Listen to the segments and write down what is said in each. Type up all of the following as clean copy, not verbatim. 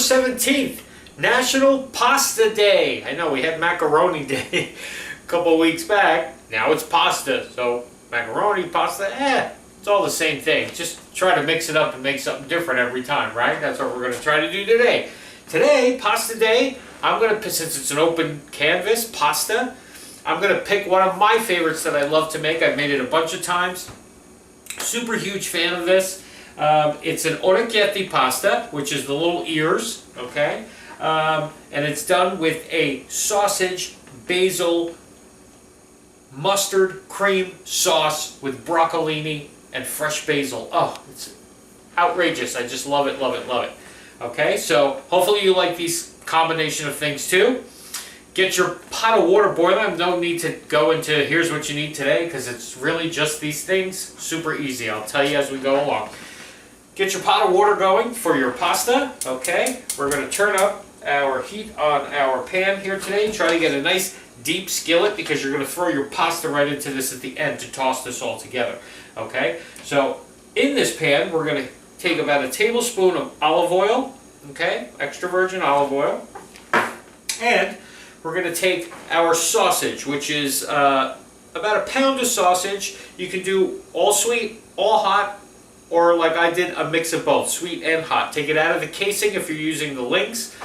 17th, National Pasta Day. I know we had Macaroni Day a couple weeks back. Now it's pasta. So macaroni, pasta, it's all the same thing. Just try to mix it up and make something different every time, right? That's what we're going to try to do today. Today, Pasta Day, I'm going to, since it's an open canvas, pasta, I'm going to pick one of my favorites that I love to make. I've made it a bunch of times. Super huge fan of this. It's an orecchiette pasta, which is the little ears, okay? And it's done with a sausage, basil, mustard cream sauce with broccolini and fresh basil. Oh, it's outrageous. I just love it, love it, love it. Okay, so hopefully you like these combination of things too. Get your pot of water boiling. No need to go into here's what you need today because it's really just these things. Super easy. I'll tell you as we go along. Get your pot of water going for your pasta. Okay, we're going to turn up our heat on our pan here today. Try to get a nice deep skillet because you're going to throw your pasta right into this at the end to toss this all together. Okay, so in this pan we're going to take about a tablespoon of olive oil. Okay, extra virgin olive oil. And we're going to take our sausage, which is about a pound of sausage. You can do all sweet, all hot, or like I did, a mix of both, sweet and hot. Take it out of the casing if you're using the links.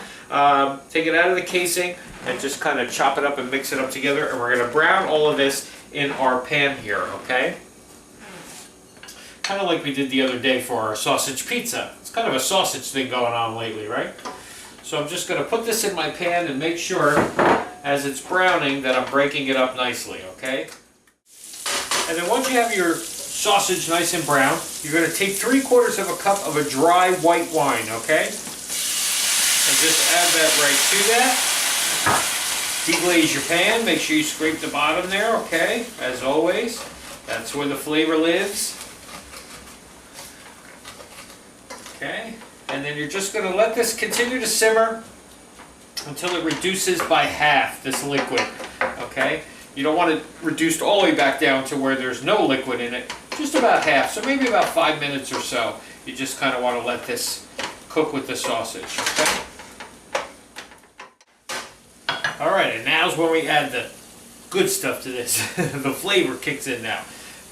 Take it out of the casing and just kind of chop it up and mix it up together. And we're going to brown all of this in our pan here, okay? Kind of like we did the other day for our sausage pizza. It's kind of a sausage thing going on lately, right? So I'm just going to put this in my pan and make sure as it's browning that I'm breaking it up nicely, okay? And then once you have your sausage nice and brown, you're going to take 3/4 of a cup of a dry white wine, okay? And just add that right to that. Deglaze your pan, make sure you scrape the bottom there, okay? As always, that's where the flavor lives. Okay? And then you're just going to let this continue to simmer until it reduces by half, this liquid, okay? You don't want it reduced all the way back down to where there's no liquid in it, just about half, so maybe about 5 minutes or so. You just kind of want to let this cook with the sausage, okay? Alright, and now's when we add the good stuff to this. The flavor kicks in now.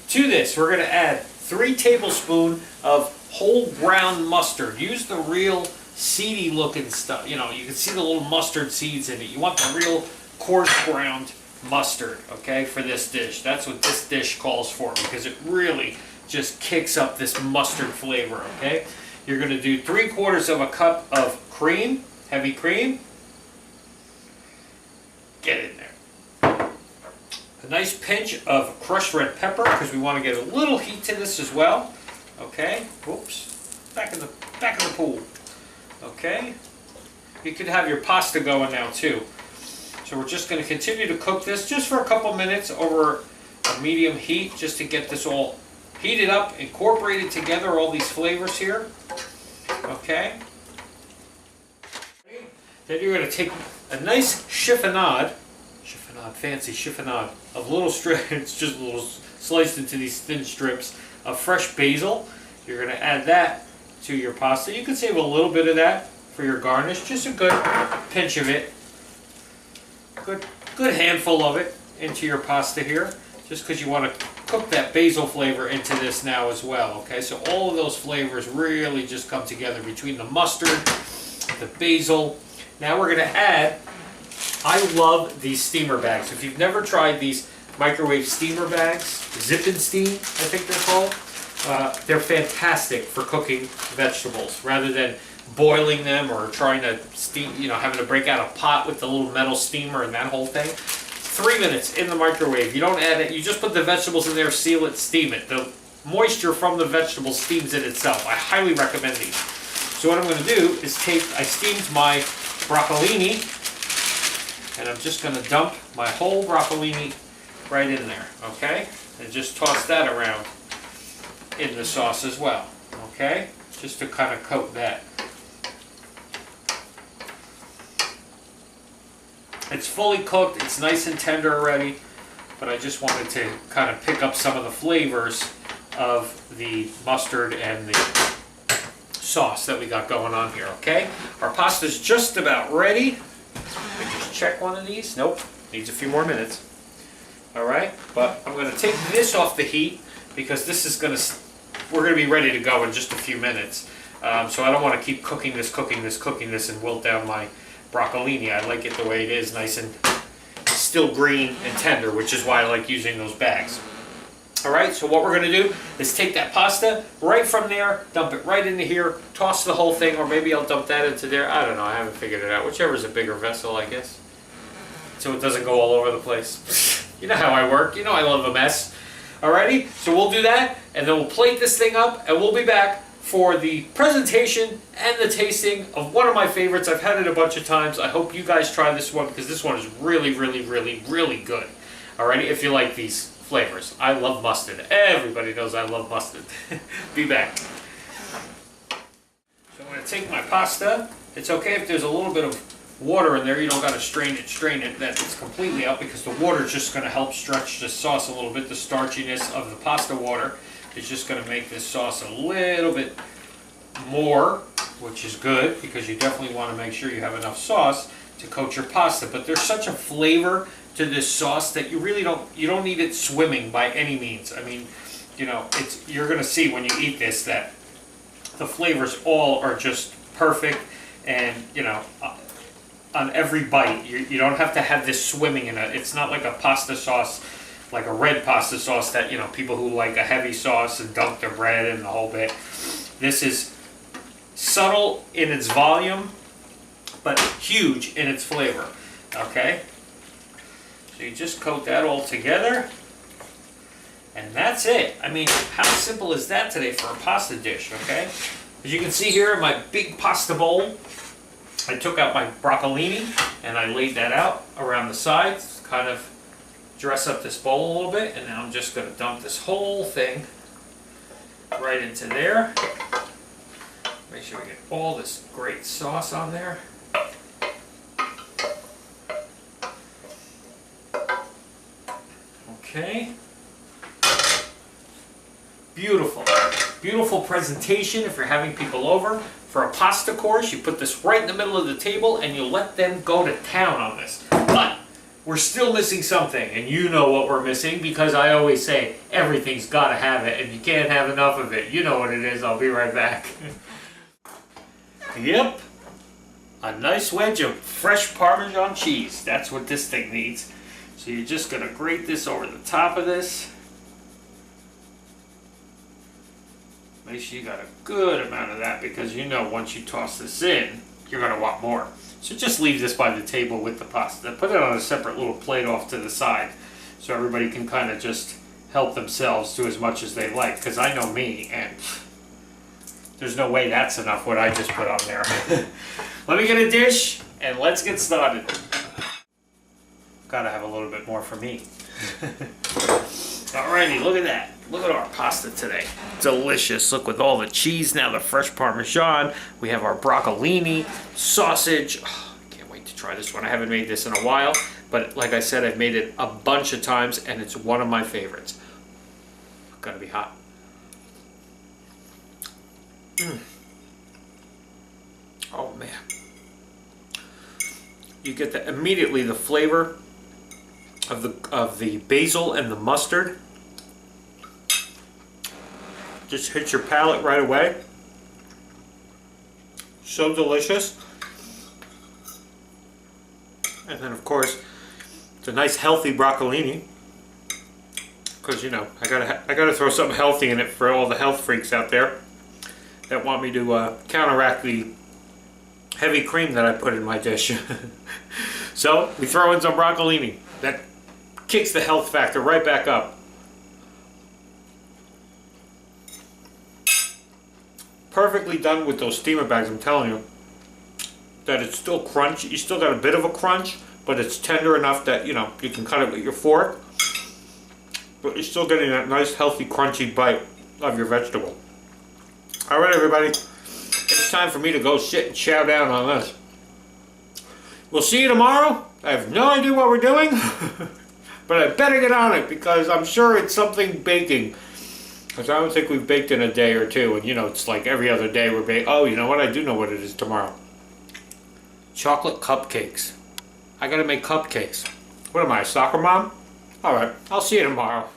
To this, we're going to add 3 tablespoons of whole ground mustard. Use the real seedy looking stuff. You know, you can see the little mustard seeds in it. You want the real coarse ground mustard, okay, for this dish. That's what this dish calls for because it really just kicks up this mustard flavor, okay? You're going to do 3/4 of a cup of cream, heavy cream. Get in there. A nice pinch of crushed red pepper because we want to get a little heat to this as well. Okay, whoops, back in the pool. Okay, you could have your pasta going now too. So we're just going to continue to cook this just for a couple minutes over a medium heat just to get this all heated up, incorporated together, all these flavors here. Okay. Then you're going to take a nice chiffonade, fancy chiffonade of little strips, it's just little sliced into these thin strips of fresh basil. You're going to add that to your pasta. You can save a little bit of that for your garnish, just a good pinch of it. Good handful of it into your pasta here, just because you want to cook that basil flavor into this now as well, okay? So all of those flavors really just come together between the mustard, the basil. Now we're going to add, I love these steamer bags. If you've never tried these microwave steamer bags, Zip and Steam, I think they're called. They're fantastic for cooking vegetables rather than boiling them or trying to steam, you know, having to break out a pot with the little metal steamer and that whole thing. 3 minutes in the microwave. You don't add it, you just put the vegetables in there, seal it, steam it. The moisture from the vegetables steams it itself. I highly recommend these. So what I'm going to do is I steamed my broccolini, and I'm just going to dump my whole broccolini right in there, okay? And just toss that around in the sauce as well, okay? Just to kind of coat that. It's fully cooked, it's nice and tender already, but I just wanted to kind of pick up some of the flavors of the mustard and the sauce that we got going on here, okay? Our pasta's just about ready. Let me just check one of these. Nope, needs a few more minutes. All right, but I'm gonna take this off the heat because this is we're gonna be ready to go in just a few minutes. So I don't wanna keep cooking this, and wilt down my broccolini. I like it the way it is, nice and still green and tender, which is why I like using those bags. All right, so what we're gonna do is take that pasta right from there, dump it right into here, toss the whole thing, or maybe I'll dump that into there. I don't know, I haven't figured it out. Whichever is a bigger vessel, I guess. So it doesn't go all over the place. You know how I work, you know I love a mess. Alrighty, so we'll do that, and then we'll plate this thing up, and we'll be back for the presentation and the tasting of one of my favorites. I've had it a bunch of times. I hope you guys try this one because this one is really, really, really, really good. Alrighty, if you like these flavors. I love mustard. Everybody knows I love mustard. Be back. So I'm going to take my pasta. It's okay if there's a little bit of water in there. You don't got to strain it. That it's completely out because the water is just going to help stretch the sauce a little bit. The starchiness of the pasta water is just going to make this sauce a little bit more, which is good because you definitely want to make sure you have enough sauce to coat your pasta. But there's such a flavor to this sauce that you really don't need it swimming by any means. I mean, you know, you're going to see when you eat this that the flavors all are just perfect, and you know, on every bite you don't have to have this swimming in it. It's not like a pasta sauce, like a red pasta sauce that, you know, people who like a heavy sauce and dunk their bread and the whole bit. This is subtle in its volume, but huge in its flavor. Okay? So you just coat that all together, and that's it. I mean, how simple is that today for a pasta dish, okay? As you can see here in my big pasta bowl, I took out my broccolini and I laid that out around the sides, kind of dress up this bowl a little bit, and now I'm just going to dump this whole thing right into there. Make sure we get all this great sauce on there. Okay. Beautiful. Beautiful presentation if you're having people over. For a pasta course, you put this right in the middle of the table and you let them go to town on this. But we're still missing something, and you know what we're missing because I always say everything's got to have it and you can't have enough of it. You know what it is. I'll be right back. Yep. A nice wedge of fresh Parmesan cheese. That's what this thing needs. So you're just going to grate this over the top of this. Make sure you got a good amount of that because you know once you toss this in, you're going to want more. So just leave this by the table with the pasta. Put it on a separate little plate off to the side so everybody can kind of just help themselves to as much as they like, because I know me and there's no way that's enough what I just put on there. Let me get a dish and let's get started. Gotta have a little bit more for me. Alrighty, look at that. Look at our pasta today. Delicious. Look, with all the cheese now, the fresh Parmesan. We have our broccolini, sausage. Oh, I can't wait to try this one. I haven't made this in a while, but like I said, I've made it a bunch of times and it's one of my favorites. Gotta be hot. Oh man. You get immediately the flavor of the basil and the mustard. Just hits your palate right away. So delicious. And then of course, it's a nice healthy broccolini. Because you know, I gotta throw something healthy in it for all the health freaks out there that want me to counteract the heavy cream that I put in my dish. So we throw in some broccolini. That kicks the health factor right back up. Perfectly done with those steamer bags. I'm telling you that it's still crunchy. You still got a bit of a crunch, but it's tender enough that, you know, you can cut it with your fork, but you're still getting that nice healthy crunchy bite of your vegetable. Alright everybody, it's time for me to go sit and chow down on this. We'll see you tomorrow. I have no idea what we're doing, but I better get on it because I'm sure it's something baking. Because I don't think we've baked in a day or two. And you know, it's like every other day we're baking. Oh, you know what? I do know what it is tomorrow. Chocolate cupcakes. I gotta make cupcakes. What am I, a soccer mom? Alright, I'll see you tomorrow.